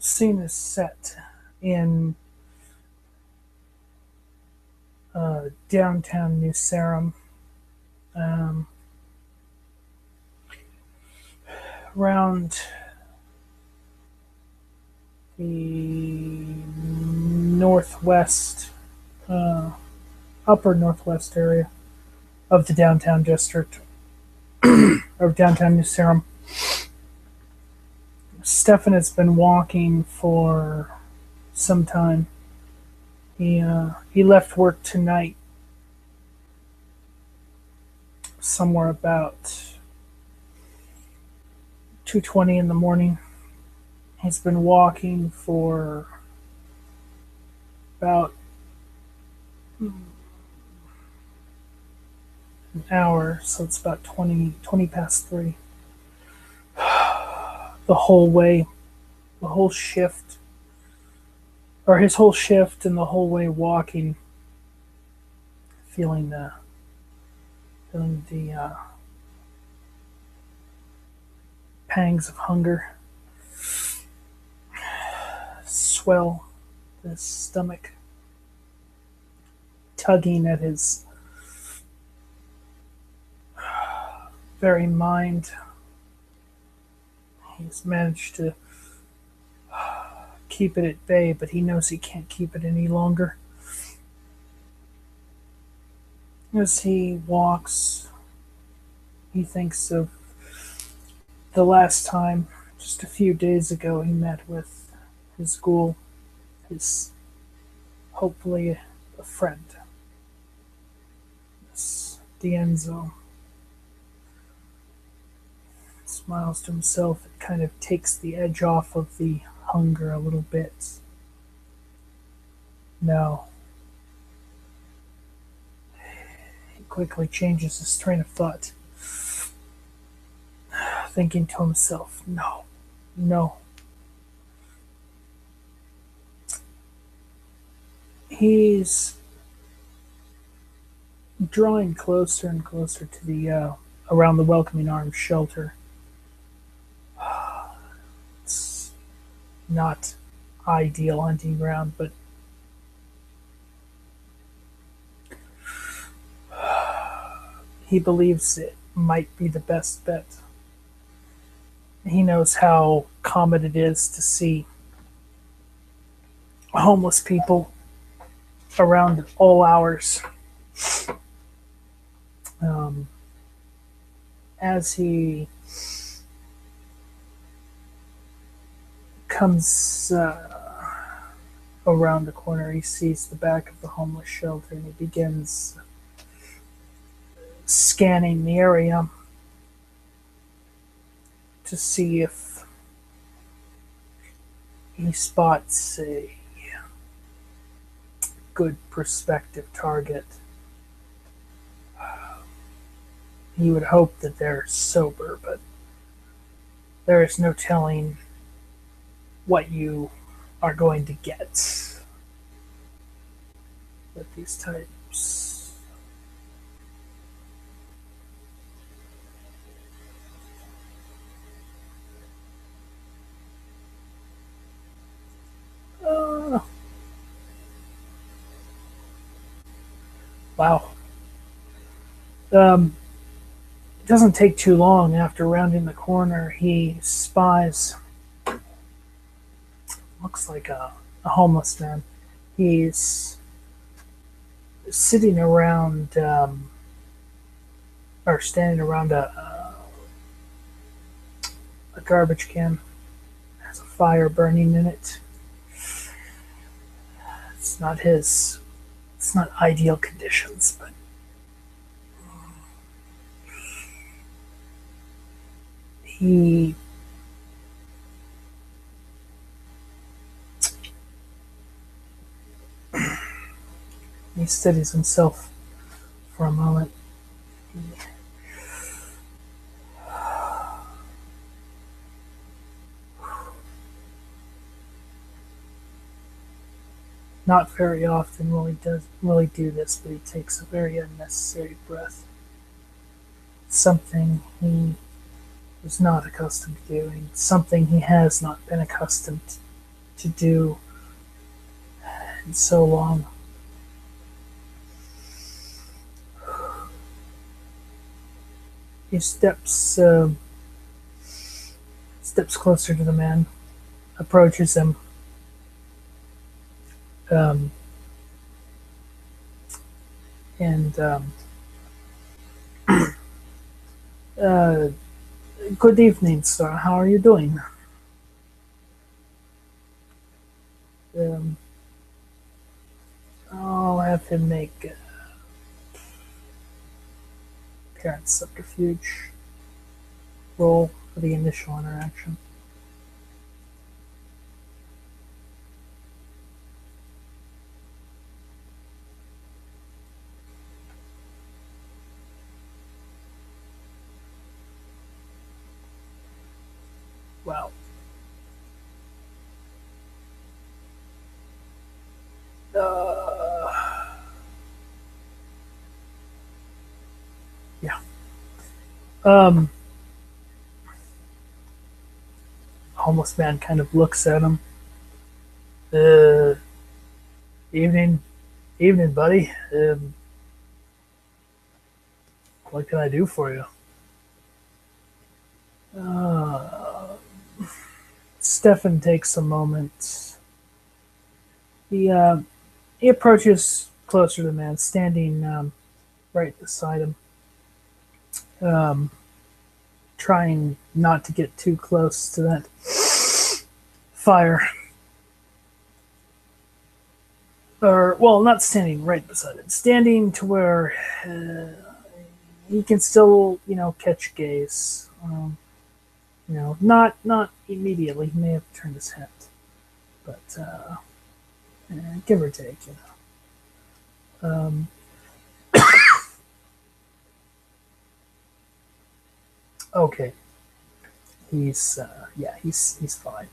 scene is set in downtown New Sarum, um, around the northwest, uh, upper northwest area of the downtown district of downtown New Sarum. Stefan has been walking for some time. He left work tonight somewhere about 2:20 in the morning. He's been walking for about an hour, so it's about 20 past 3. The whole way, the whole shift, or his whole shift and the whole way walking, feeling the pangs of hunger swell his stomach, tugging at his very mind. He's managed to keep it at bay, but he knows he can't keep it any longer. As he walks, he thinks of the last time, just a few days ago, he met with his ghoul, his hopefully a friend, this Dienzo. Smiles to himself. It kind of takes the edge off of the hunger a little bit. No. He quickly changes his train of thought, thinking to himself, no, no. He's drawing closer and closer to the around the Welcoming Arms shelter. It's not ideal hunting ground, but he believes it might be the best bet. He knows how common it is to see homeless people around all hours. Um, as he comes around the corner, he sees the back of the homeless shelter and he begins scanning the area to see if he spots a good prospective target. He would hope that they're sober, but there is no telling what you are going to get with these types. Wow. It doesn't take too long after rounding the corner. He spies, looks like a homeless man. He's sitting around, or standing around a garbage can. There's a fire burning in it. It's not his, it's not ideal conditions, but he he steadies himself for a moment. Not very often will he do this, but he takes a very unnecessary breath. Something he was not accustomed to doing, something he has not been accustomed to do in so long. He steps closer to the man, approaches him, um, and uh, good evening, sir. How are you doing? Um, I'll have him make appearance subterfuge roll for the initial interaction. Well, yeah. Homeless man kind of looks at him. Uh, evening, evening, buddy. What can I do for you? Uh, Stefan takes a moment. He he approaches closer to the man, standing right beside him, um, trying not to get too close to that fire. Or, well, not standing right beside it, standing to where he can still, catch gaze. Not immediately. He may have turned his head, but give or take, Okay, he's fine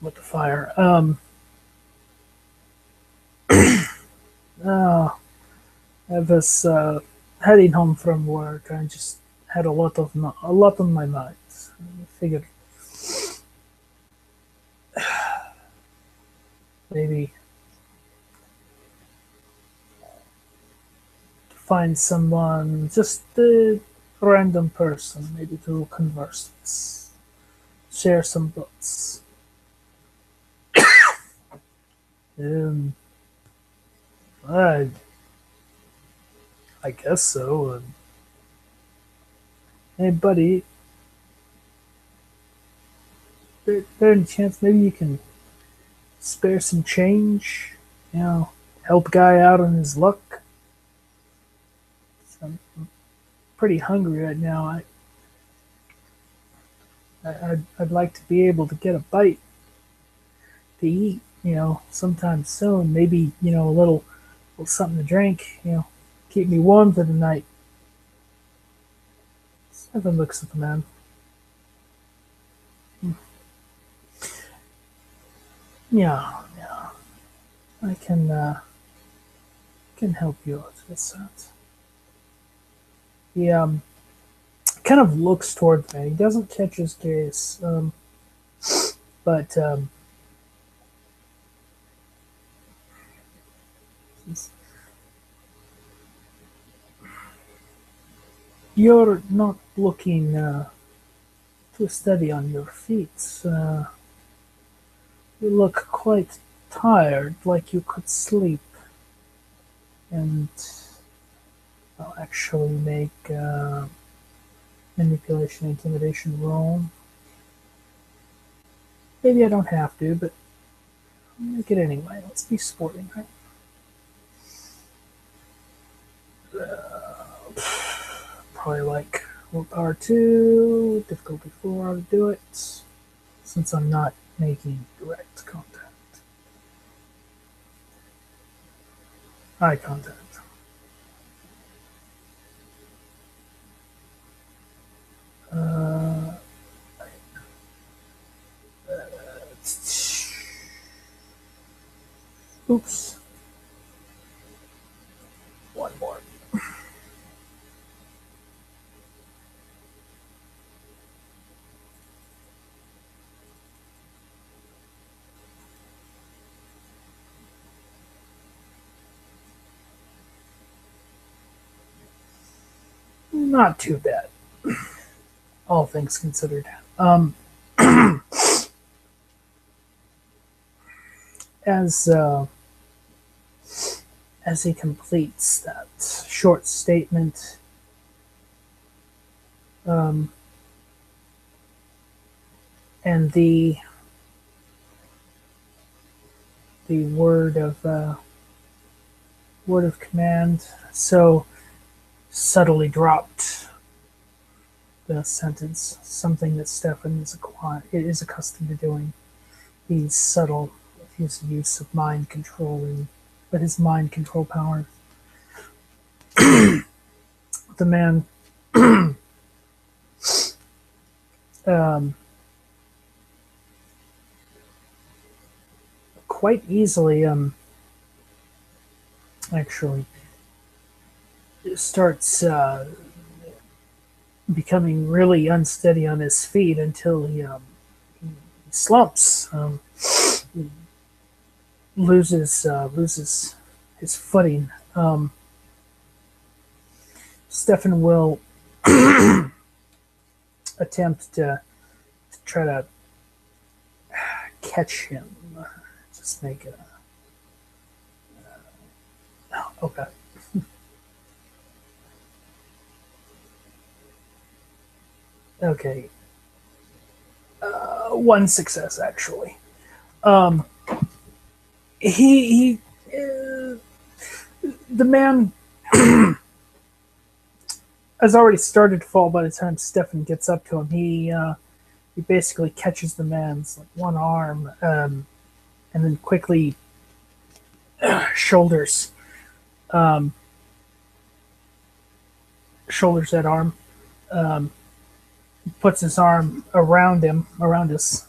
with the fire. Uh, I was heading home from work. I just had a lot on my mind. I figured maybe find someone, just a random person, maybe to converse with, share some thoughts. Um, I, I guess so. Hey, buddy, there any chance maybe you can spare some change? Help a guy out on his luck. I'm pretty hungry right now. I'd like to be able to get a bite to eat, sometime soon. Maybe, a little something to drink, keep me warm for the night. Evan looks at the man. Yeah. I can help you out with that. He kind of looks toward me. He doesn't catch his gaze, but you're not looking too steady on your feet. You look quite tired, like you could sleep. And I'll actually make manipulation intimidation roll. Maybe I don't have to, but I'll make it anyway. Let's be sporting, right? Probably like willpower 2, difficulty 4 how to do it, since I'm not making direct contact. Eye contact. Uh, oops. One more. not too bad, all things considered. As as he completes that short statement, and the word of command so subtly dropped, the sentence, something that Stefan is accustomed to doing. He's subtle with his use of mind control and with his mind control power. The man quite easily actually starts becoming really unsteady on his feet until he slumps, loses his footing. Stefan will attempt to try to catch him. Just make it. Okay. Okay. One success actually. The man has already started to fall by the time Stefan gets up to him. He basically catches the man's one arm, and then quickly shoulders that arm, puts his arm around him, around his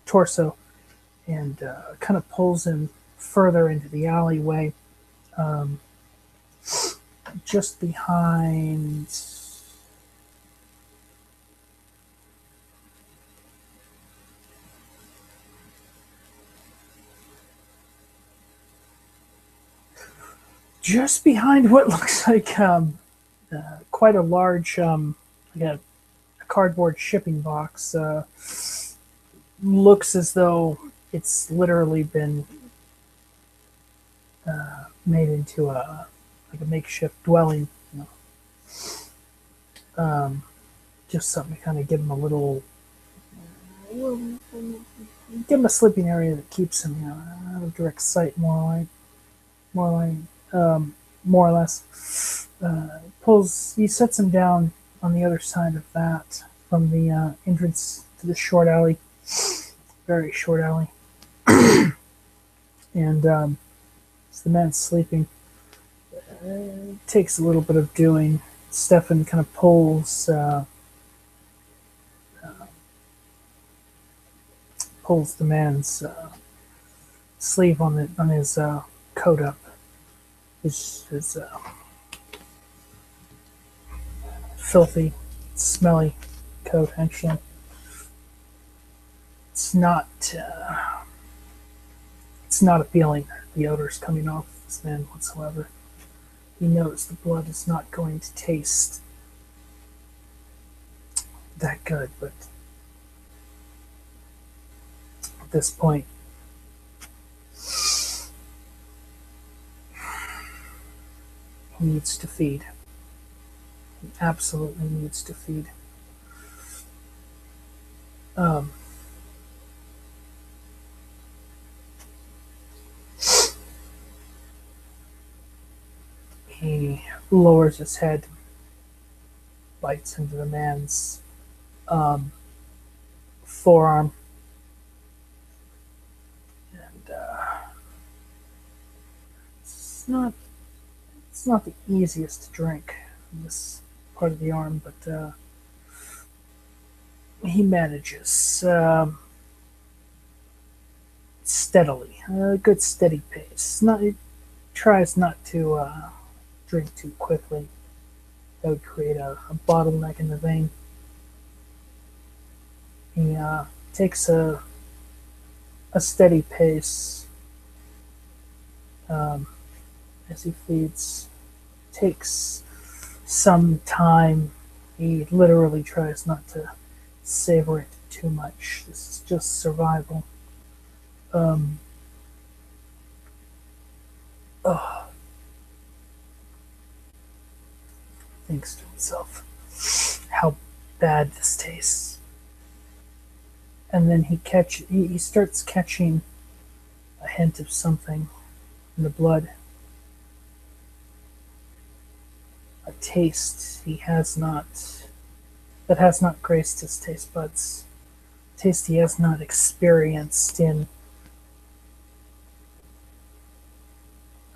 torso, and kind of pulls him further into the alleyway, just behind. Just behind what looks like quite a large, like a cardboard shipping box. Looks as though it's literally been made into a makeshift dwelling. You know. Just something to kind of give him give him a sleeping area that keeps him, out of direct sight, more or less. He sets him down on the other side of that from the entrance to the short alley, very short alley. And as the man's sleeping, it takes a little bit of doing. Stefan kind of pulls the man's sleeve on his coat up. His filthy, smelly coat. Actually, it's not appealing. The odor's coming off this man whatsoever. He knows the blood is not going to taste that good, but at this point, he needs to feed. He absolutely needs to feed. He lowers his head, bites into the man's forearm, and it's not the easiest to drink from this part of the arm, but he manages steadily, a good steady pace. He tries not to drink too quickly. That would create a bottleneck in the vein. He takes a steady pace as he feeds. Takes some time. He literally tries not to savor it too much. This is just survival. Um, oh, thinks to himself, how bad this tastes. And then he starts catching a hint of something in the blood. A taste that has not graced his taste buds. Taste he has not experienced in,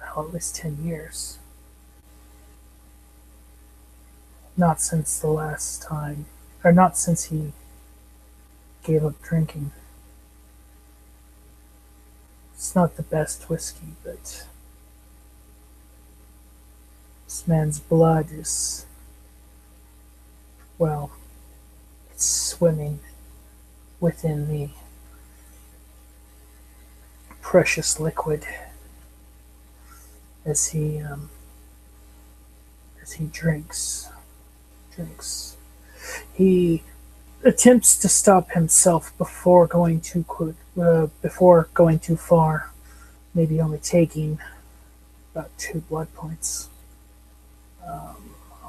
well, at least 10 years. Not since the last time, or not since he gave up drinking. It's not the best whiskey, but this man's blood is, well, it's swimming within the precious liquid as he drinks. He attempts to stop himself before going too before going too far, maybe only taking about 2 blood points. I'll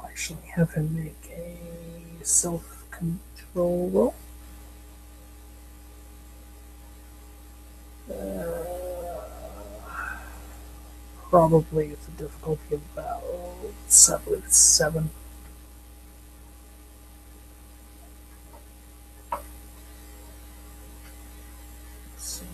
actually have him make a self-control roll. Probably with a difficulty of about 7. Let's see.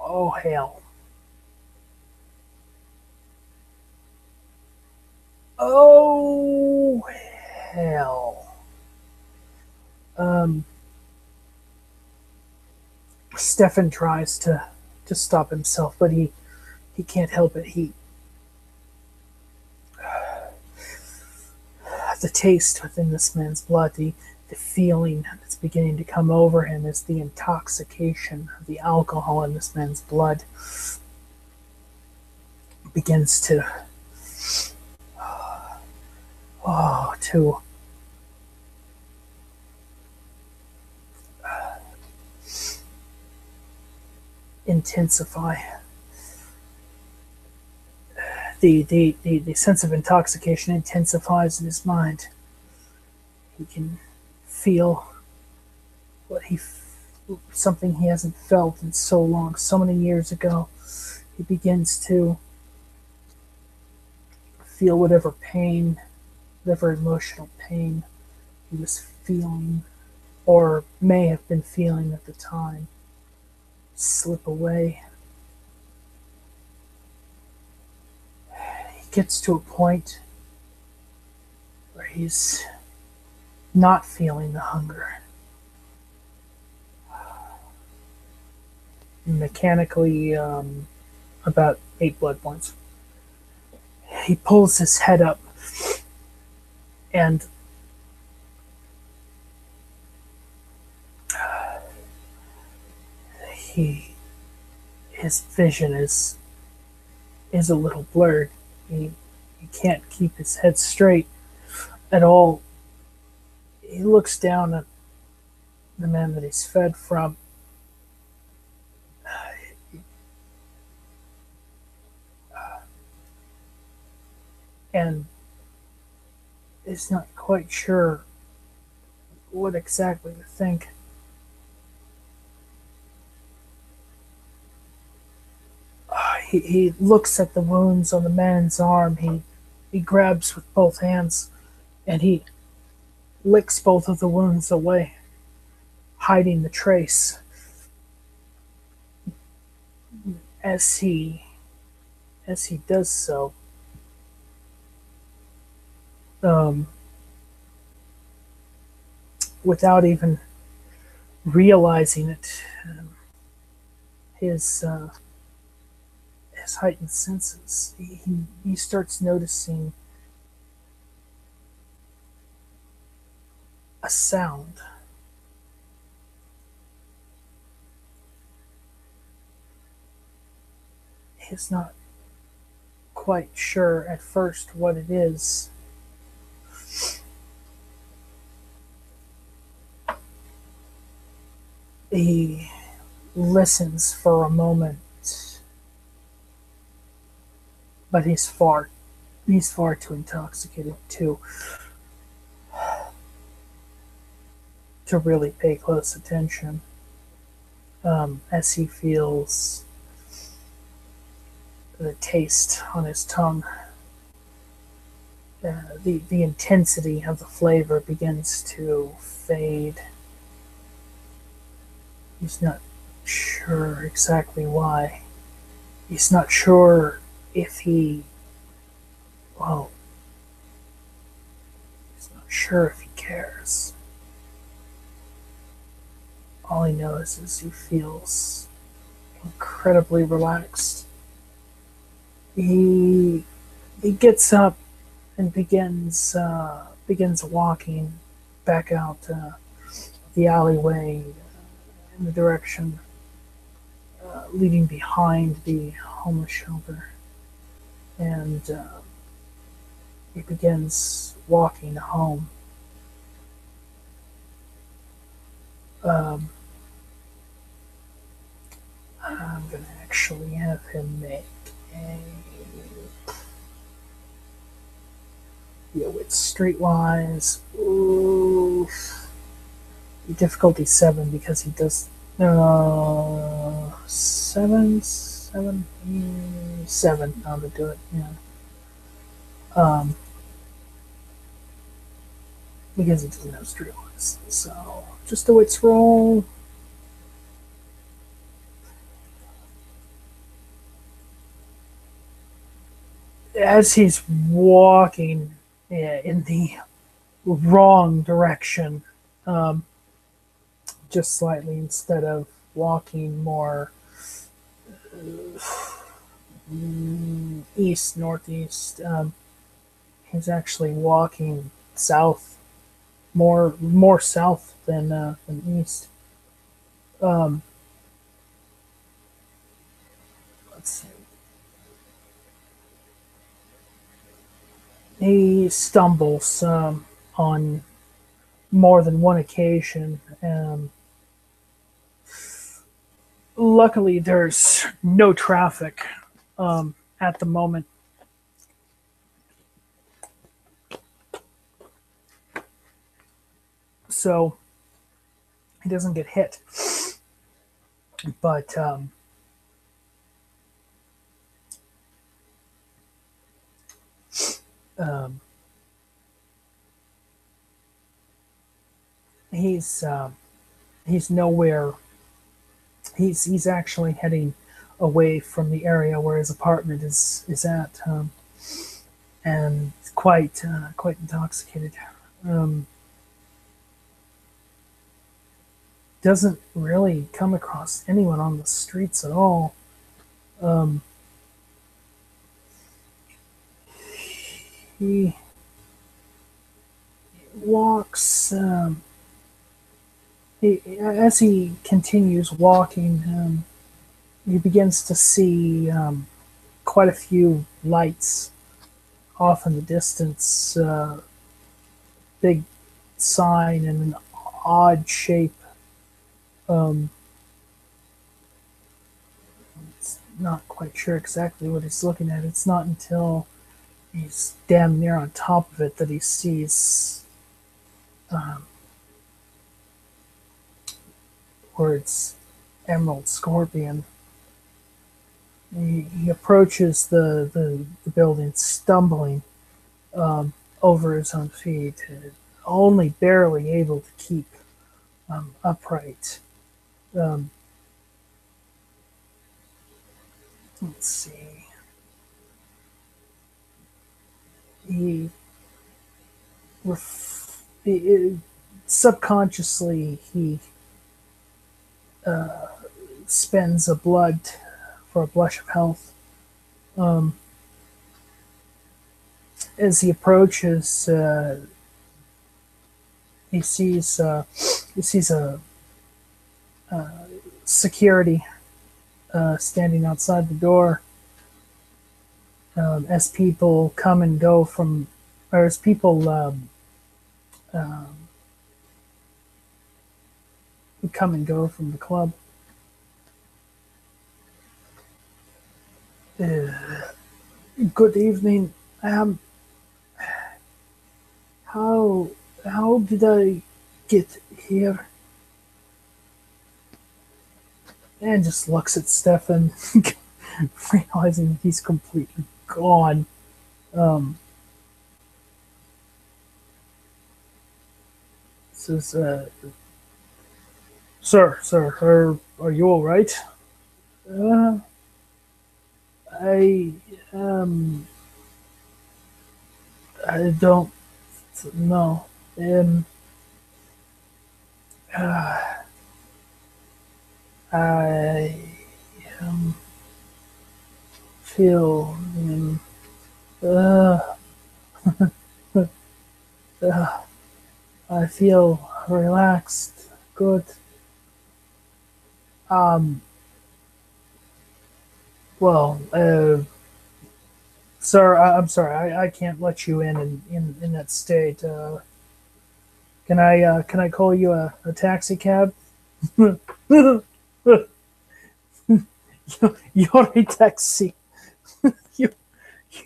Oh, hell. Oh, hell. Stefan tries to stop himself, but he can't help it. The taste within this man's blood, the feeling that's beginning to come over him is the intoxication of the alcohol in this man's blood begins to intensify. The sense of intoxication intensifies in his mind. He can feel something he hasn't felt in so long, so many years ago. He begins to feel whatever pain, whatever emotional pain he was feeling or may have been feeling at the time slip away. He gets to a point where he's not feeling the hunger. Mechanically, about 8 blood points. He pulls his head up and his vision is a little blurred. He can't keep his head straight at all. He looks down at the man that he's fed from. And is not quite sure what exactly to think. He looks at the wounds on the man's arm. He grabs with both hands and he licks both of the wounds away, hiding the trace. As he does so, without even realizing it, his heightened senses, he starts noticing a sound. he's not quite sure at first what it is. He listens for a moment, but he's far too intoxicated to really pay close attention. As he feels the taste on his tongue, the intensity of the flavor begins to fade. He's not sure exactly why. He's not sure if well, he's not sure if he cares. All he knows is he feels incredibly relaxed. He gets up and begins walking back out the alleyway in the direction leading behind the homeless shelter, and he begins walking home. I'm going to actually have him make a it's streetwise. Ooh, difficulty 7 because he does 7. How to do it? Yeah. Because he doesn't have streetwise. So just a wits roll. As he's walking in the wrong direction, just slightly, instead of walking more east northeast, he's actually walking south, more south than east. Let's see. He stumbles on more than one occasion. Luckily, there's no traffic at the moment. So he doesn't get hit. But he's nowhere. He's actually heading away from the area where his apartment is at, and quite intoxicated. Doesn't really come across anyone on the streets at all. He walks. As he continues walking, he begins to see quite a few lights off in the distance. Big sign in an odd shape. It's not quite sure exactly what he's looking at. It's not until he's damn near on top of it that he sees words Emerald Scorpion. He approaches the building, stumbling over his own feet, only barely able to keep upright. Let's see. He subconsciously spends a blood for a blush of health. As he approaches, he sees a security standing outside the door. as people come and go from, or as people come and go from the club. Good evening. How how did I get here? And just looks at Stefan, realizing he's completely gone. Um, says, "Sir, are you all right?" Uh, I um, I don't know. Um, uh, I feel uh, uh, I feel relaxed. Good. Um, well, sir, I'm sorry. I can't let you in that state. Can I call you a taxi cab? You're a taxi. You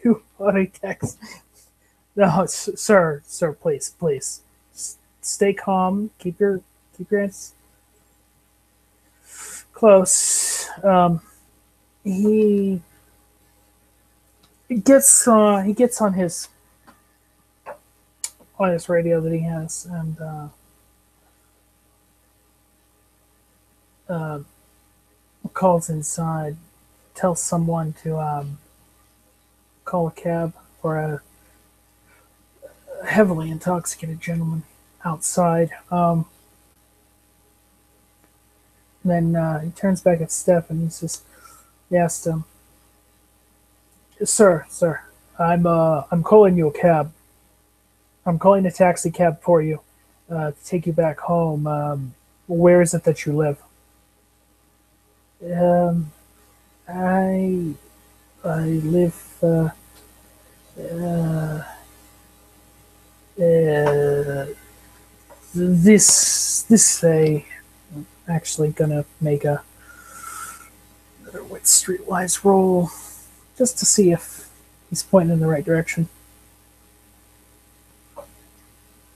you are a taxi. No, sir, please, stay calm. Keep your hands close. He he gets on his radio that he has and uh, calls inside, tells someone to call a cab for a heavily intoxicated gentleman outside. Then he turns back at Steph and he says, he asked him, "Sir, I'm calling you a cab. I'm calling a taxi cab for you to take you back home. Where is it that you live?" Um, I I live uh, uh, this way. Actually, gonna make another wit streetwise roll just to see if he's pointing in the right direction.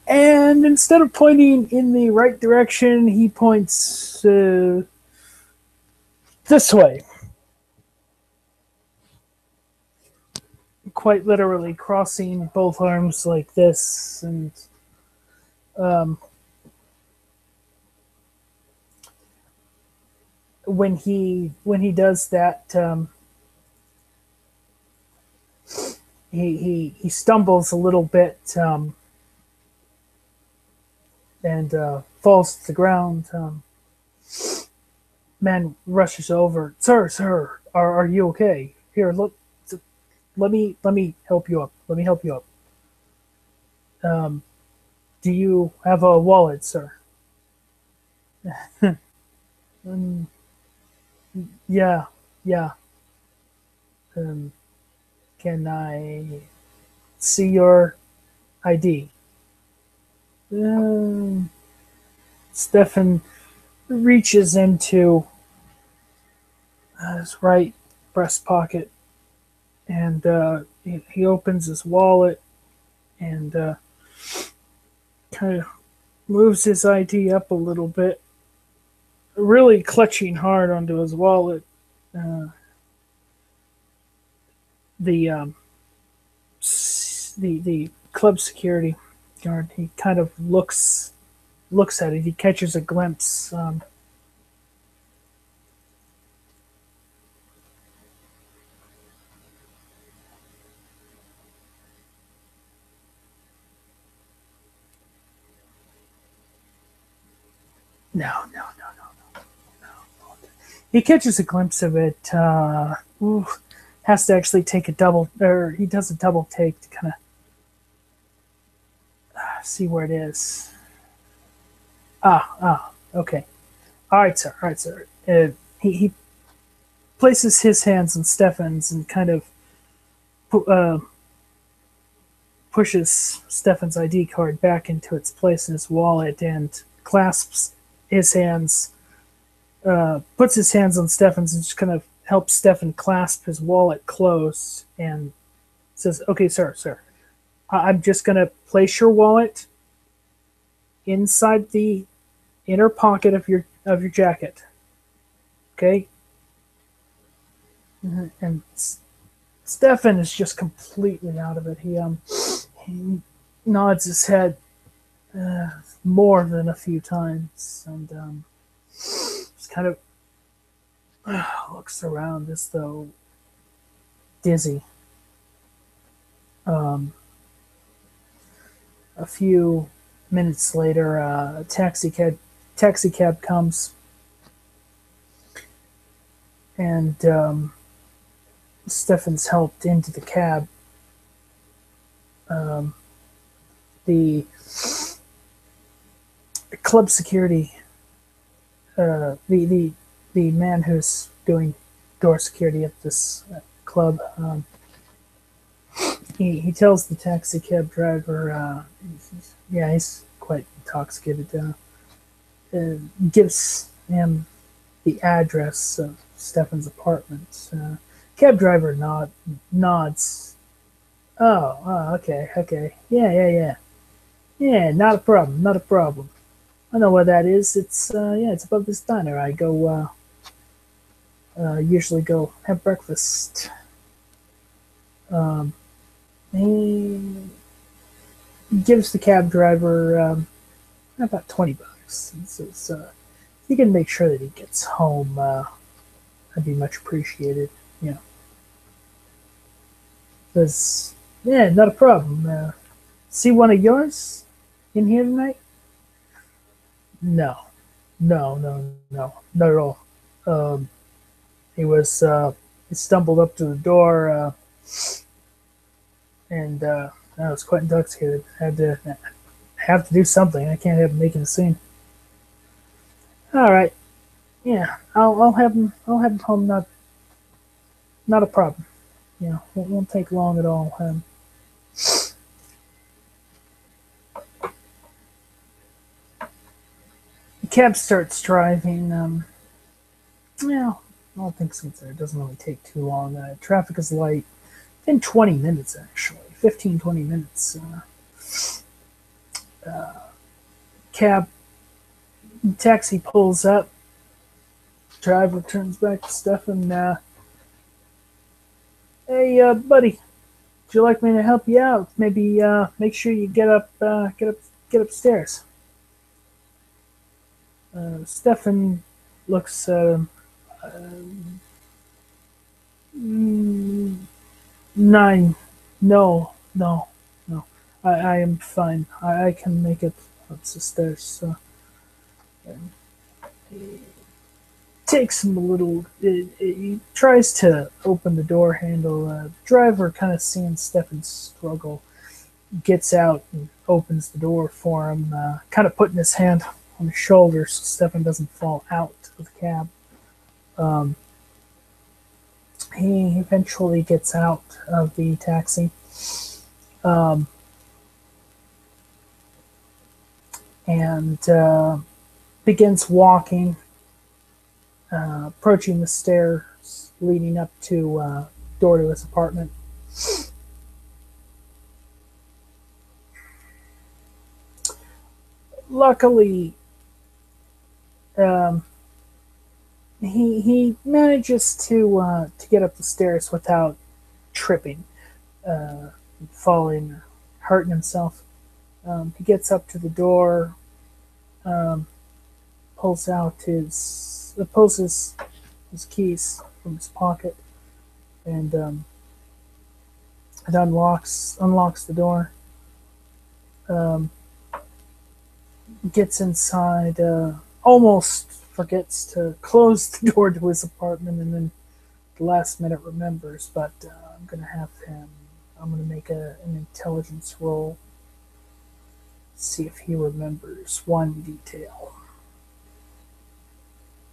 And instead of pointing in the right direction, he points this way. Quite literally crossing both arms like this. And um, when he does that, he stumbles a little bit and falls to the ground. Man rushes over. Sir, are you okay? Here, look. Let me help you up. Let me help you up. Um, do you have a wallet, sir? um, yeah, yeah. Um, can I see your ID? Um, Stefan reaches into his right breast pocket and he opens his wallet and kind of moves his ID up a little bit, really clutching hard onto his wallet. Uh, the the club security guard, he kind of looks at it. He catches a glimpse. No. He catches a glimpse of it. Has to actually take a double, or he does a double take to kind of see where it is. Okay. All right, sir. He places his hands on Stefan's and kind of pushes Stefan's ID card back into its place in his wallet and clasps his hands, puts his hands on Stefan's and just kind of helps Stefan clasp his wallet closed and says, "Okay, sir, I'm just going to place your wallet inside the inner pocket of your jacket, okay?" And Stefan is just completely out of it. He nods his head more than a few times and just kind of looks around as though dizzy. A few minutes later, a taxi cab comes, and Stefan's helped into the cab. The club security, the man who's doing door security at this club, he tells the taxi cab driver, he's quite intoxicated, gives him the address of Stefan's apartment. Cab driver nods. Oh, okay. Yeah, not a problem. I know where that is. It's above this diner. I go, usually go have breakfast. He gives the cab driver about $20 and says, "You can make sure that he gets home. That'd be much appreciated." Says, "Yeah, not a problem. See one of yours in here tonight?" No, not at all. He stumbled up to the door and I was quite intoxicated. Have to do something. I can't have him making a scene. All right, yeah, I'll have him home. Not a problem. Won't take long at all. The cab starts driving. I don't think so. It doesn't really take too long. Traffic is light. In 20 minutes, actually. 15, 20 minutes. Taxi pulls up. Driver turns back to Stefan. Hey, buddy, would you like me to help you out? Maybe make sure you get upstairs. Stefan looks at him. 9. No. I am fine. I can make it up the stairs. So. He takes him a little. He tries to open the door handle. The driver, kind of seeing Stefan struggle, gets out and opens the door for him, kind of putting his hand on his shoulder so Stefan doesn't fall out of the cab. He eventually gets out of the taxi. And begins walking, approaching the stairs leading up to door to his apartment. Luckily, he manages to get up the stairs without tripping, falling, hurting himself. He gets up to the door, pulls his keys from his pocket, and it unlocks the door. Gets inside, almost forgets to close the door to his apartment, and then the last minute remembers. But I'm gonna make an intelligence roll. See if he remembers one detail.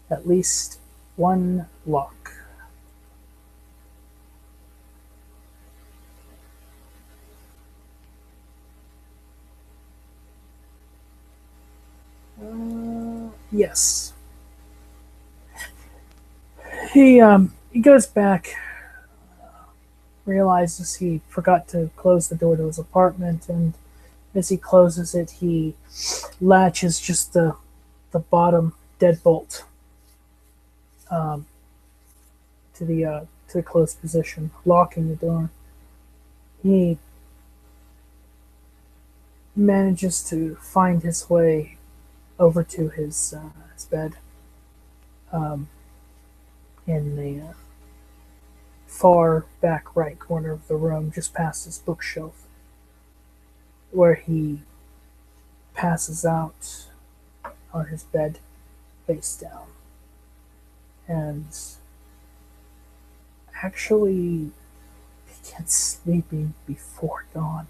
At least one lock. Yes. He goes back, realizes he forgot to close the door to his apartment, and as he closes it, he latches just the bottom deadbolt to the closed position, locking the door. He manages to find his way over to his bed in the far back right corner of the room, just past his bookshelf, where he passes out on his bed, face down, and actually begins sleeping before dawn.